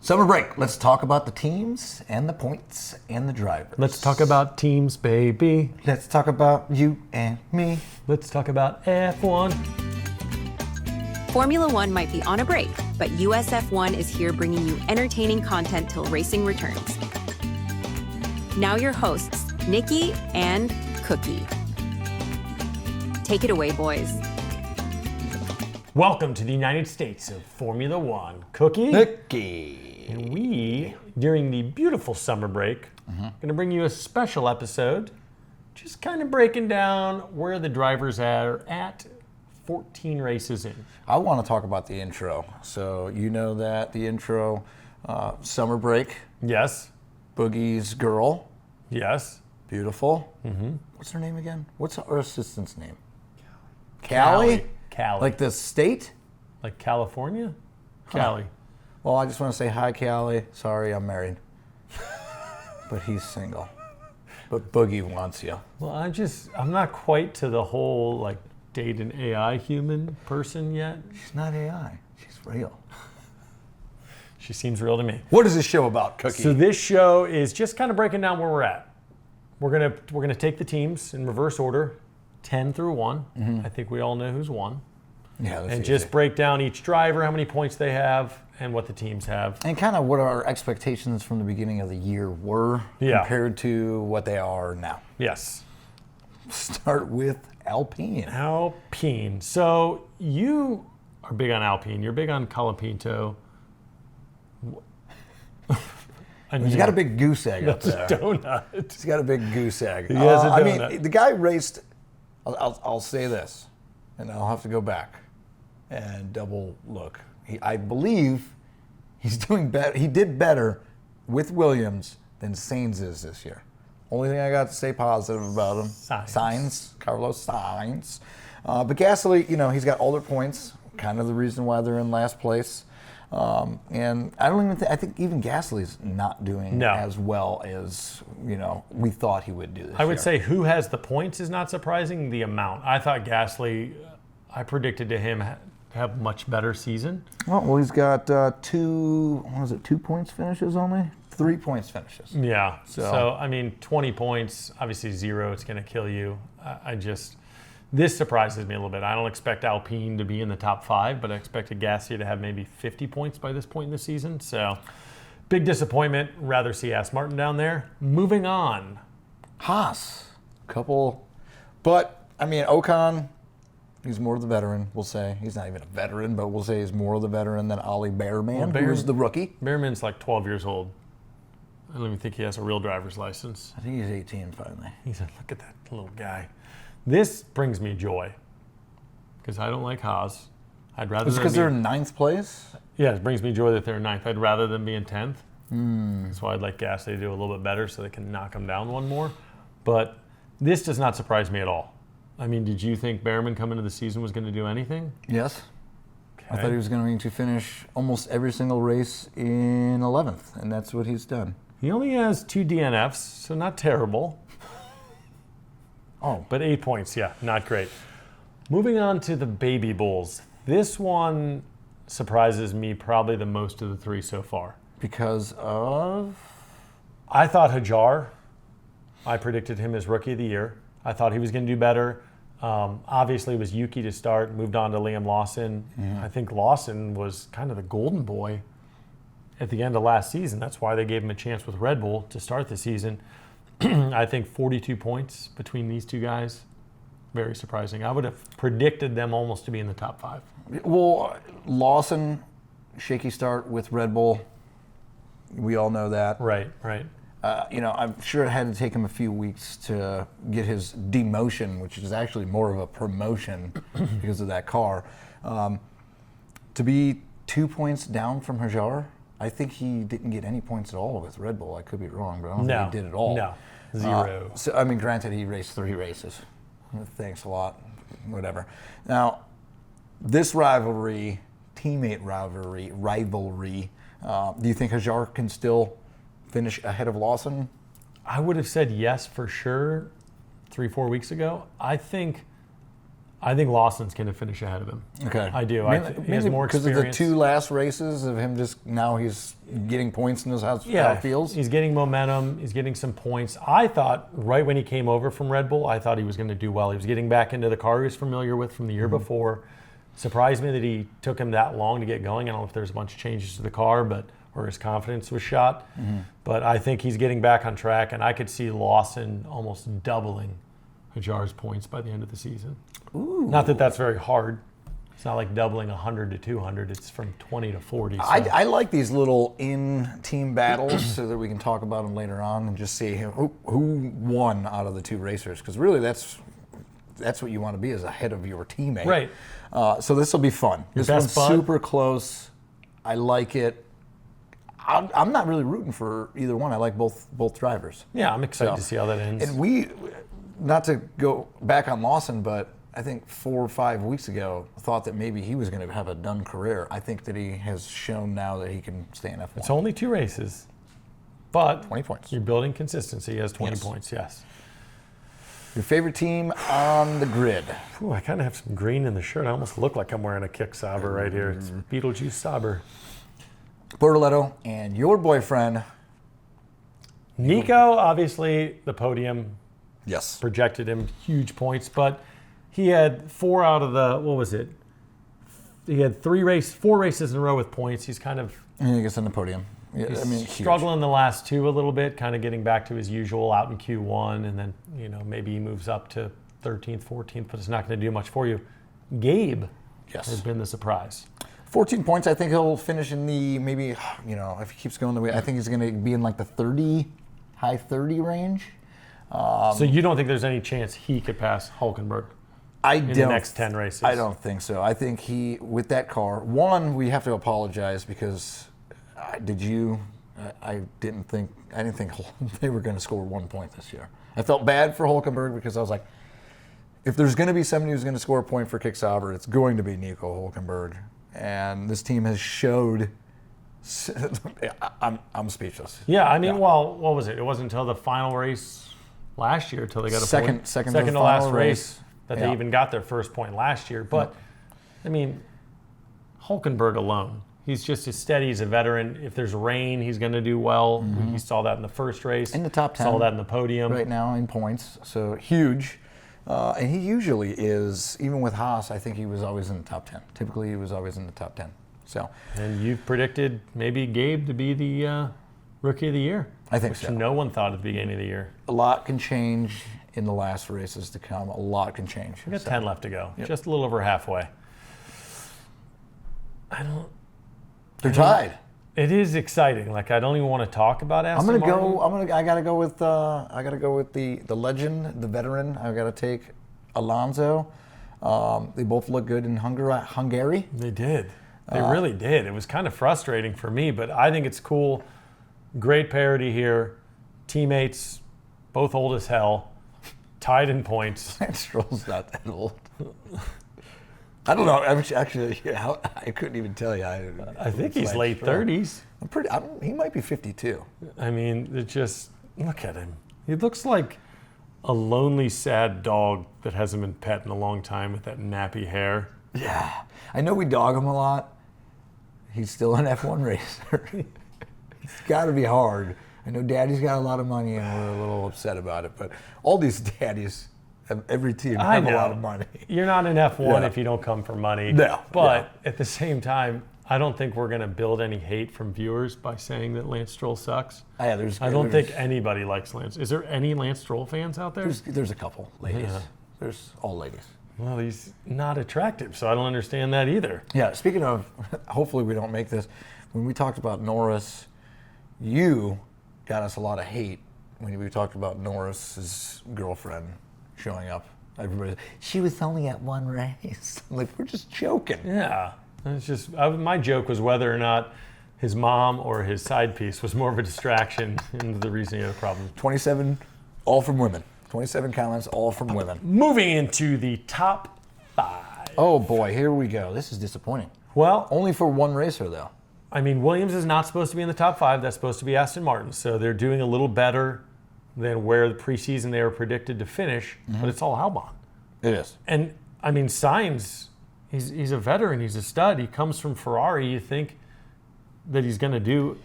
Summer break. Let's talk about the teams and the points and the drivers. Let's talk about teams, baby. Let's talk about you and me. Let's talk about F1. Formula One might be on a break, but USF1 is here bringing you entertaining content till racing returns. Now your hosts, Nicky and Cookie. Take it away, boys. Welcome to the United States of Formula One. Cookie. Nicky. And we, during the beautiful summer break, going to bring you a special episode, just kind of breaking down where the drivers are at 14 races in. I want to talk about the intro. So you know that the intro, summer break, Yes. Boogie's girl, Yes. beautiful. What's her name again? What's her assistant's name? Callie? Callie. Like the state? Like California? Callie. Well, I just want to say hi, Callie. Sorry, I'm married. But he's single. But Boogie wants you. Well, I'm not quite to the whole, like, date an AI human person yet. She's not AI. She's real. She seems real to me. What is this show about, Cookie? So this show is just kind of breaking down where we're at. We're gonna take the teams in reverse order, 10 through 1. I think we all know who's won. Yeah, that's And easy. just break down each driver, how many points they have, and what the teams have. And kind of what our expectations from the beginning of the year were compared to what they are now. Yes. Start with Alpine. Alpine. So you are big on Alpine. You're big on Colapinto. He's got a big goose egg up That's there. a donut. He's got a big goose egg. He has a I donut. mean, the guy raced. I'll say this, and I'll have to go back and double look. I believe he's doing better. He did better with Williams than Sainz is this year. Only thing I got to say positive about him. Carlos Sainz. But Gasly, he's got all their points. Kind of the reason why they're in last place. And I don't even I think even Gasly's not doing as well as, we thought he would do this year. I would say who has the points is not surprising. The amount. I thought Gasly, I predicted to him have much better season. Well, he's got 2 points finishes only? 3 points finishes. Yeah. So I mean, 20 points, obviously 0, it's going to kill you. This surprises me a little bit. I don't expect Alpine to be in the top 5, but I expected Gasly to have maybe 50 points by this point in the season. So big disappointment. Rather see Aston Martin down there. Moving on. Haas. But, I mean, Ocon, he's more of the veteran, we'll say. He's not even a veteran, but we'll say he's more of the veteran than Ollie Bearman, who is the rookie. Bearman's like 12 years old. I don't even think he has a real driver's license. I think he's 18 finally. He's like, look at that little guy. This brings me joy because I don't like Haas. I'd rather. It's because they're in 9th place? Yeah, it brings me joy that they're in 9th. I'd rather them be in 10th. That's why I'd like Gasly to do a little bit better so they can knock them down one more. But this does not surprise me at all. I mean, did you think Bearman coming into the season was going to do anything? Yes. Okay. I thought he was going to finish almost every single race in 11th, and that's what he's done. He only has 2 DNFs, so not terrible. Oh. But 8 points, yeah, not great. Moving on to the Baby Bulls. This one surprises me probably the most of the 3 so far. Because of? I thought Hajar, I predicted him as Rookie of the Year. I thought he was going to do better. Obviously, it was Yuki to start, moved on to Liam Lawson. I think Lawson was kind of the golden boy at the end of last season. That's why they gave him a chance with Red Bull to start the season. I think 42 points between these two guys. Very surprising. I would have predicted them almost to be in the top 5. Well, Lawson, shaky start with Red Bull. We all know that. Right. I'm sure it had to take him a few weeks to get his demotion, which is actually more of a promotion because of that car. To be 2 points down from Hajar, I think he didn't get any points at all with Red Bull. I could be wrong, but I don't think he did at all. No, 0. Granted, he raced 3 races. Thanks a lot. Whatever. Now, this rivalry, teammate rivalry, do you think Hajar can still finish ahead of Lawson? I would have said yes for sure 3-4 weeks ago. I think I think Lawson's going to finish ahead of him. Okay. I do. He has Mainly more because experience. of the 2 last races of him just now he's getting points and knows how it feels. He's getting momentum. He's getting some points. I thought right when he came over from Red Bull, I thought he was going to do well. He was getting back into the car he was familiar with from the year before. Surprised me that he took him that long to get going. I don't know if there's a bunch of changes to the car, or his confidence was shot. But I think he's getting back on track, and I could see Lawson almost doubling Hajar's points by the end of the season. Ooh. Not that that's very hard. It's not like doubling 100 to 200. It's from 20 to 40. So. I like these little in-team battles so that we can talk about them later on and just see who won out of the 2 racers. Because really, that's what you want to be, is ahead of your teammate. Right. So this will be fun. This one's super close. I like it. I'm not really rooting for either one. I like both drivers. Yeah, I'm excited to see how that ends. And we, not to go back on Lawson, but I think 4 or 5 weeks ago, thought that maybe he was going to have a done career. I think that he has shown now that he can stay in F1. It's only 2 races, but 20 points. You're building consistency. He has 20 points, yes. Your favorite team on the grid? Ooh, I kind of have some green in the shirt. I almost look like I'm wearing a kick Sauber right here. It's Beetlejuice Sauber. Bortoletto and your boyfriend. Nico, obviously, the podium Yes. projected him huge points, but he had 4 out of the, what was it? He had 4 races in a row with points. He's kind of He gets on the podium. Yeah, huge. struggling the last 2 a little bit, kind of getting back to his usual out in Q1, and then, maybe he moves up to 13th, 14th, but it's not going to do much for you. Gabe has been the surprise. 14 points. I think he'll finish in the maybe, if he keeps going the way, I think he's going to be in like the high 30 range. So you don't think there's any chance he could pass Hulkenberg in the next 10 races? I don't think so. I think with that car, we have to apologize because I didn't think they were going to score 1 point this year. I felt bad for Hulkenberg because I was like, if there's going to be somebody who's going to score a point for Kick Sauber, it's going to be Nico Hulkenberg. And this team has showed. I'm speechless. Yeah, well, what was it? It wasn't until the final race last year until they got a second to last race that they even got their first point last year. But Hulkenberg alone, he's just as steady as a veteran. If there's rain, he's going to do well. You saw that in the first race. In the top 10. Saw that in the podium. Right now in points. So huge. And he usually is, even with Haas, I think he was always in the top 10. Typically, he was always in the top 10. So. And you've predicted maybe Gabe to be the Rookie of the Year. I think which so. No one thought at the beginning of the year. A lot can change in the last races to come. A lot can change. We got 10 left to go. Yep. Just a little over halfway. They're tied. It is exciting. Like, I don't even want to talk about Aston Martin. I gotta go with the legend, the veteran. I gotta take Alonso. They both look good in Hungary. They did. They really did. It was kind of frustrating for me, but I think it's cool. Great parity here. Teammates, both old as hell, tied in points. Stroll's not that old. I don't know. Actually, I couldn't even tell you. I think he's late 30s. He might be 52. Look at him. He looks like a lonely, sad dog that hasn't been pet in a long time with that nappy hair. Yeah. I know we dog him a lot. He's still an F1 racer. It's got to be hard. I know Daddy's got a lot of money and we're a little upset about it, but all these daddies, every team have a lot of money. You're not in F1 if you don't come for money. No. But at the same time, I don't think we're going to build any hate from viewers by saying that Lance Stroll sucks. I don't think anybody likes Lance. Is there any Lance Stroll fans out there? There's a couple ladies. Yeah. There's all ladies. Well, he's not attractive, so I don't understand that either. Yeah, speaking of, hopefully we don't make this, when we talked about Norris, you got us a lot of hate when we talked about Norris's girlfriend showing up. Everybody, she was only at one race. Like, we're just joking. Yeah. It's just, my joke was whether or not his mom or his side piece was more of a distraction and the reason he had a problem. 27, all from women. 27 comments, all from women. Moving into the top 5. Oh boy, here we go. This is disappointing. Well, only for one racer though. Williams is not supposed to be in the top 5. That's supposed to be Aston Martin. So they're doing a little better than where the preseason they were predicted to finish, but it's all Albon. It is. And I mean, Sainz, he's a veteran. He's a stud. He comes from Ferrari. You think that he's going to do?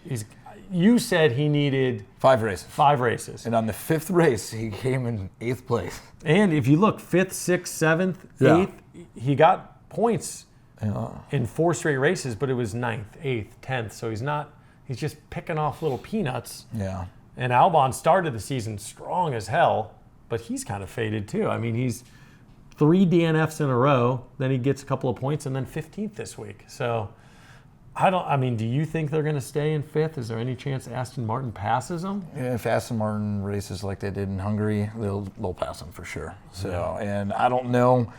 You said he needed 5 races. 5 races. And on the 5th race, he came in 8th place. And if you look, 5th, 6th, 7th, 8th, he got points in 4 straight races, but it was 9th, 8th, 10th. So he's just picking off little peanuts. Yeah. And Albon started the season strong as hell, but he's kind of faded too. I mean, he's 3 DNFs in a row, then he gets a couple of points, and then 15th this week. So do you think they're going to stay in 5th? Is there any chance Aston Martin passes them? Yeah, if Aston Martin races like they did in Hungary, they'll pass them for sure. So, and I don't know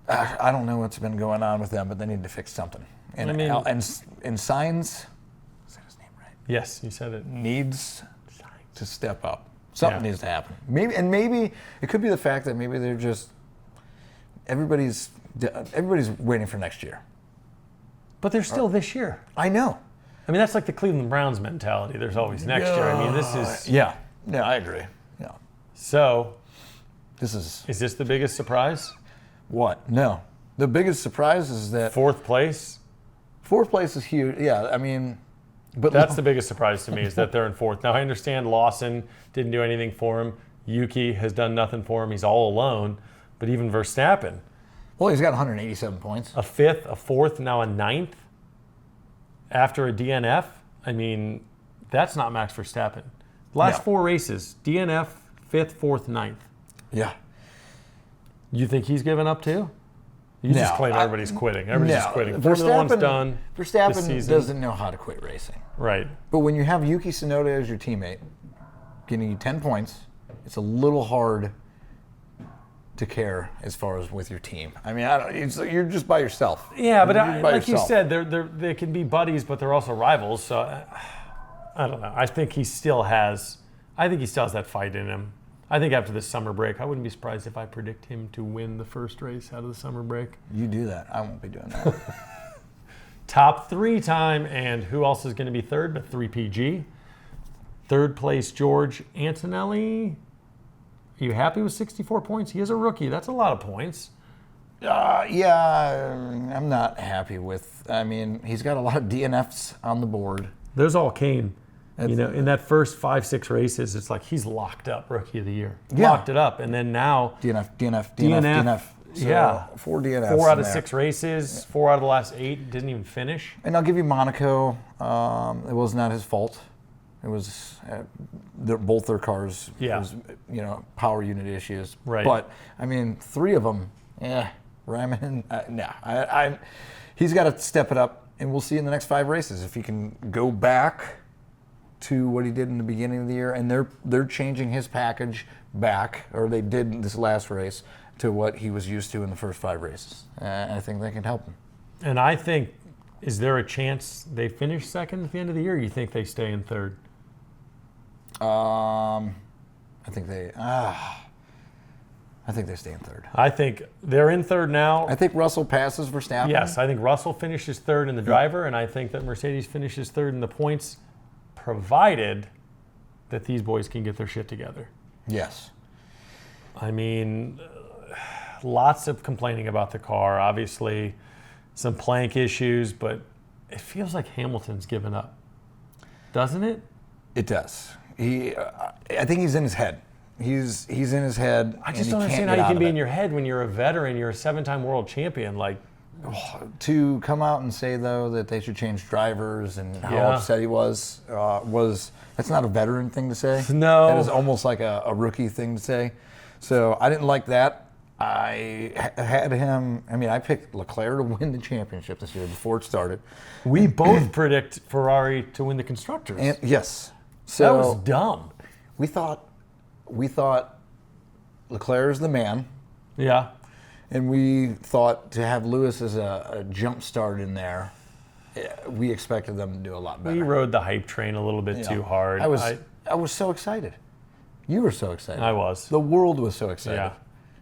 what's been going on with them, but they need to fix something. And and Sainz, is that his name right? Yes, you said it. Needs to step up. Something needs to happen. Maybe it could be the fact that maybe they're just everybody's waiting for next year. But they're still this year. I know. I mean, that's like the Cleveland Browns mentality. There's always next year. I mean, this is... Yeah, I agree. Yeah. So, is this the biggest surprise? What? No. The biggest surprise is that... 4th place? 4th place is huge. Yeah, I mean... But that's the biggest surprise to me, is that they're in 4th. Now, I understand Lawson didn't do anything for him. Yuki has done nothing for him. He's all alone. But even Verstappen... Well, he's got 187 points. A 5th, a 4th, now a 9th after a DNF. I mean, that's not Max Verstappen. Last 4 races, DNF, 5th, 4th, 9th. Yeah. You think he's given up too? You just claim everybody's quitting. Everybody's just quitting. Formula One's done. Verstappen doesn't know how to quit racing. Right. But when you have Yuki Tsunoda as your teammate, getting you 10 points, it's a little hard to care as far as with your team. I mean, you're just by yourself. Yeah, but like you said, they can be buddies, but they're also rivals. So I don't know. I think he still has that fight in him. I think after this summer break, I wouldn't be surprised if I predict him to win the first race out of the summer break. You do that. I won't be doing that. Top 3 time, and who else is going to be 3rd but 3PG? 3rd place, George Antonelli. Are you happy with 64 points? He is a rookie. That's a lot of points. Yeah, I'm not happy with. I mean, he's got a lot of DNFs on the board. Those all came, in that first 5-6 races. It's like he's locked up Rookie of the Year. Yeah. Locked it up, and then now DNF. So yeah, 4 DNFs. 4 out of 6 races. 4 out of the last 8 didn't even finish. And I'll give you Monaco. It was not his fault. It was both their cars. Yeah. It was, power unit issues. Right. But I mean, 3 of them. Raman. He's got to step it up, and we'll see in the next 5 races if he can go back to what he did in the beginning of the year. And they're changing his package back, or they did this last race, to what he was used to in the first 5 races. I think they can help him. And I think, is there a chance they finish 2nd at the end of the year? Or you think they stay in 3rd? I think they stay in 3rd. I think they're in 3rd now. I think Russell passes Verstappen. Yes, I think Russell finishes 3rd in the driver, and I think that Mercedes finishes 3rd in the points, provided that these boys can get their shit together. Yes. I mean, lots of complaining about the car. Obviously, some plank issues, but it feels like Hamilton's given up. Doesn't it? It does. I think he's in his head. He's in his head. I just don't understand how you can be in your head when you're a veteran. You're a 7-time world champion. Like, to come out and say though that they should change drivers and how upset he was that's not a veteran thing to say. No, that is almost like a rookie thing to say. So I didn't like that. I had him. I mean, I picked Leclerc to win the championship this year before it started. We both predict Ferrari to win the constructors. And, yes. So that was dumb. We thought Leclerc is the man. Yeah. And we thought to have Lewis as a jump start in there, we expected them to do a lot better. We rode the hype train a little bit too hard. I was so excited. You were so excited. I was. The world was so excited. Yeah.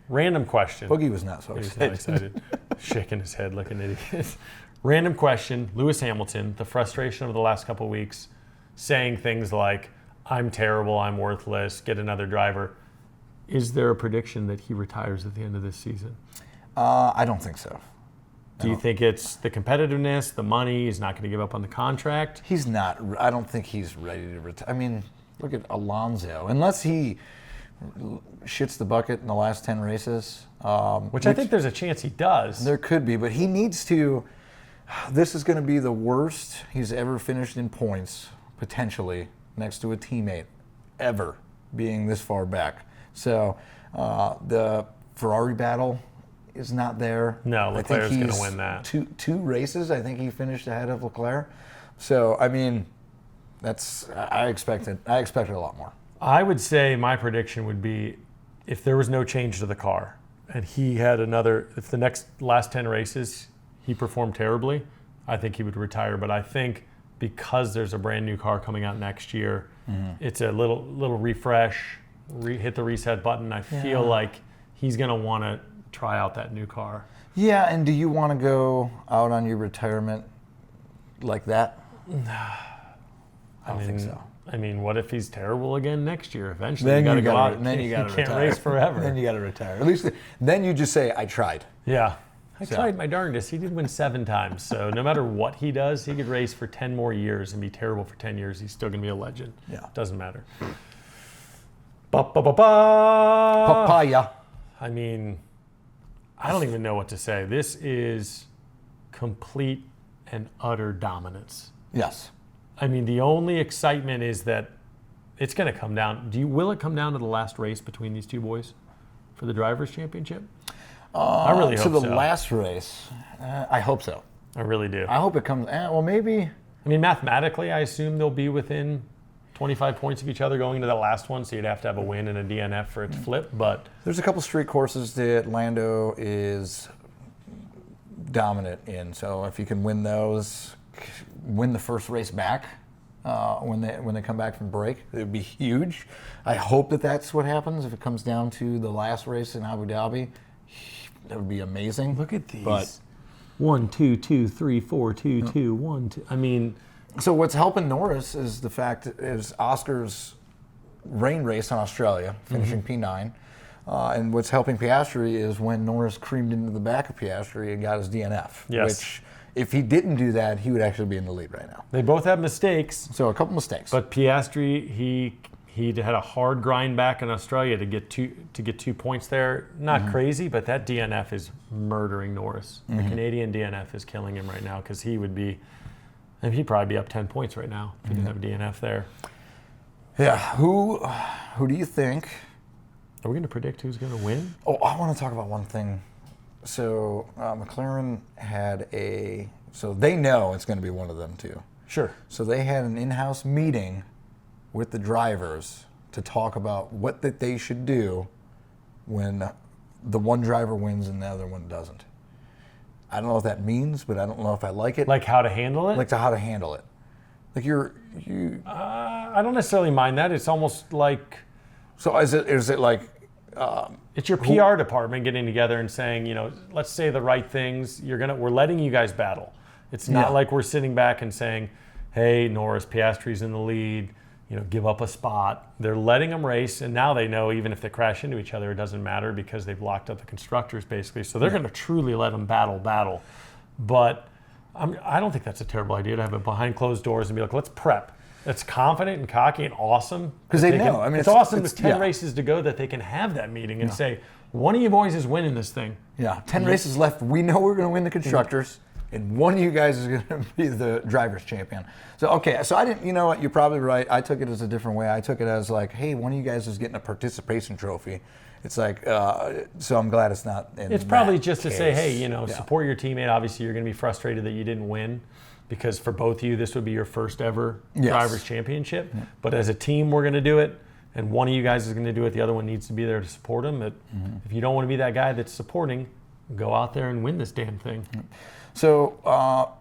Random question. Boogie was not so excited. He's not excited. Shaking his head like an idiot. Random question. Lewis Hamilton, the frustration of the last couple of weeks, saying things like, I'm terrible, I'm worthless, get another driver. Is there a prediction that he retires at the end of this season? I don't think so. Do you think it's the competitiveness, the money? He's not going to give up on the contract? He's not. I don't think he's ready to retire. I mean, look at Alonso. Unless he shits the bucket in the last 10 races. Which I think there's a chance he does. There could be, but he needs to. This is going to be the worst he's ever finished in points, potentially, next to a teammate, ever, being this far back. So the Ferrari battle is not there. No, Leclerc's going to win that. Two races, I think he finished ahead of Leclerc. So, I mean, I expected a lot more. I would say my prediction would be if there was no change to the car and he had if the last 10 races he performed terribly, I think he would retire. But I think because there's a brand new car coming out next year, it's a little refresh, hit the reset button. I feel like he's going to want to try out that new car. Yeah, and do you want to go out on your retirement like that? I don't think so. I mean, what if he's terrible again next year? Eventually, Then you got to you go out. and then you got to can't race forever. Then you got to retire. At least then you just say, "I tried." Yeah, I tried my darndest. He did win 7 times, so no matter what he does, he could race for 10 more years and be terrible for 10 years. He's still going to be a legend. Yeah, doesn't matter. Papaya. I mean, I don't even know what to say. This is complete and utter dominance. Yes. I mean, the only excitement is that it's going to come down. Will it come down to the last race between these two boys for the Drivers' Championship? I really hope so. To the last race, I hope so. I really do. I hope it comes. Well, maybe. I mean, mathematically, I assume they'll be within 25 points of each other going into the last one, so you'd have to have a win and a DNF for it to flip. But there's a couple street courses that Lando is dominant in. So if you can win those, win the first race back when they come back from break, it would be huge. I hope that's what happens. If it comes down to the last race in Abu Dhabi, that would be amazing. Look at these. But 1, 2, 2, 3, 4, 2, 2, 1, 2. I mean, so what's helping Norris is the fact is Oscar's rain race in Australia, finishing P9. And what's helping Piastri is when Norris creamed into the back of Piastri and got his DNF. Yes. Which, if he didn't do that, he would actually be in the lead right now. They both have mistakes. So a couple mistakes. But Piastri, he had a hard grind back in Australia to get 2 points there. Not crazy, but that DNF is murdering Norris. The Canadian DNF is killing him right now because he'd probably be up 10 points right now if he didn't have a DNF there. Yeah. Who do you think? Are we going to predict who's going to win? Oh, I want to talk about one thing. So McLaren had so they know it's going to be one of them too. Sure. So they had an in-house meeting with the drivers to talk about what that they should do when the one driver wins and the other one doesn't. I don't know what that means, but I don't know if I like it. Like how to handle it? Like how to handle it. Like I don't necessarily mind that. It's almost like. So is it like? It's your PR department getting together and saying, let's say the right things. We're letting you guys battle. It's not like we're sitting back and saying, hey, Norris, Piastri's in the lead. Give up a spot. They're letting them race, and now they know even if they crash into each other, it doesn't matter because they've locked up the constructors basically. So they're going to truly let them battle. But I don't think that's a terrible idea to have it behind closed doors and be like, let's prep. It's confident and cocky and awesome. Because they know. I mean, it's awesome with 10 races to go that they can have that meeting and say, one of you boys is winning this thing. Yeah, 10 races left. We know we're going to win the constructors. And one of you guys is going to be the driver's champion. So, okay, so I didn't, you know what, you're probably right. I took it as a different way. I took it as like, hey, one of you guys is getting a participation trophy. It's like, so I'm glad it's not in It's probably that just case. to say, hey, support your teammate. Obviously, you're going to be frustrated that you didn't win because for both of you, this would be your first ever driver's championship. Yeah. But as a team, we're going to do it. And one of you guys is going to do it. The other one needs to be there to support him. If you don't want to be that guy that's supporting, go out there and win this damn thing. So,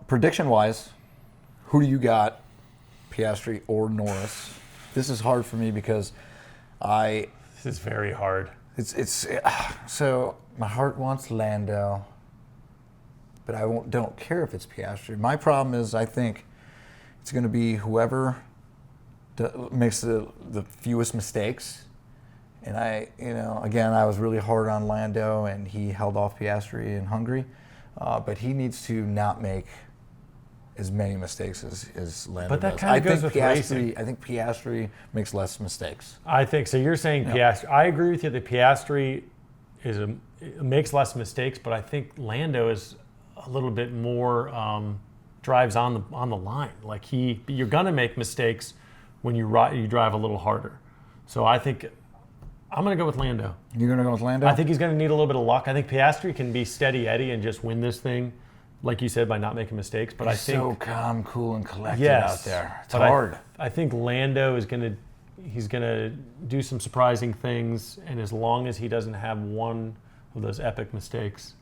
prediction-wise, who do you got, Piastri or Norris? This is hard for me because This is very hard. So my heart wants Lando, but don't care if it's Piastri. My problem is I think it's going to be whoever makes the fewest mistakes And again, I was really hard on Lando, and he held off Piastri in Hungary. But he needs to not make as many mistakes as Lando But that does. kind of goes with racing. I think Piastri makes less mistakes. I think so. You're saying Piastri. I agree with you that Piastri makes less mistakes, but I think Lando is a little bit more drives on the line. Like you're gonna make mistakes when you drive a little harder. So I think I'm gonna go with Lando. You're gonna go with Lando? I think he's gonna need a little bit of luck. I think Piastri can be steady Eddie and just win this thing, like you said, by not making mistakes. But He's I think so calm, cool, and collected out there. It's hard. I think Lando is gonna do some surprising things, and as long as he doesn't have one of those epic mistakes,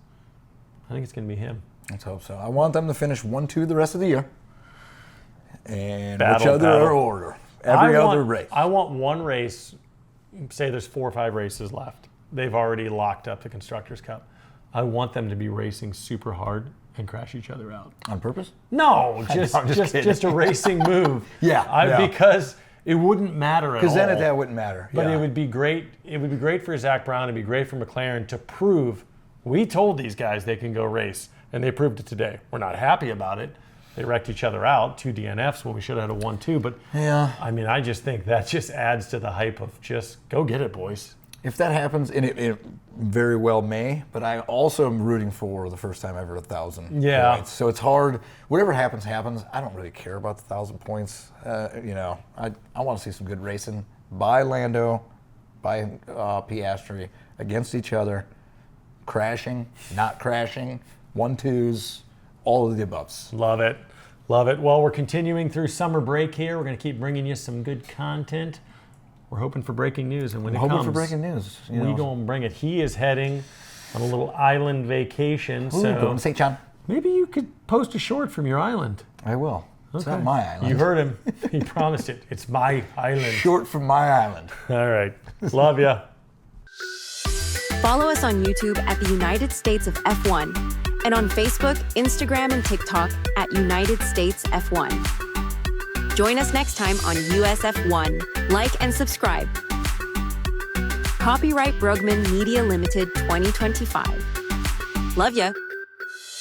I think it's gonna be him. Let's hope so. I want them to finish 1-2 the rest of the year. And Battle. whichever order. Every other race. I want one race, say there's 4 or 5 races left. They've already locked up the Constructors' Cup. I want them to be racing super hard and crash each other out. On purpose? No, just a racing move. Yeah. Because it wouldn't matter at all. Because then that wouldn't matter. But it would be great. It would be great for Zach Brown. It'd be great for McLaren to prove we told these guys they can go race, and they proved it today. We're not happy about it. They wrecked each other out, 2 DNFs when we should have had a 1-2. But yeah, I mean, I just think that just adds to the hype of just go get it, boys. If that happens, and it very well may, but I also am rooting for the first time ever 1,000 points. So it's hard. Whatever happens, happens. I don't really care about the 1,000 points. I want to see some good racing by Lando, by Piastri, against each other, crashing, not crashing, 1-2s, all of the aboves. Love it. Love it. Well, we're continuing through summer break here. We're going to keep bringing you some good content. We're hoping for breaking news, and when it comes, hoping for breaking news. We're going to bring it. He is heading on a little island vacation, Going to St. John. Maybe you could post a short from your island. I will. It's Okay. not my island. You heard him. He promised it. It's my island. Short from my island. All right. Love ya. Follow us on YouTube at the United States of F1 and on Facebook, Instagram, and TikTok at United States F1. Join us next time on USF1. Like and subscribe. Copyright Brugman Media Limited 2025. Love ya.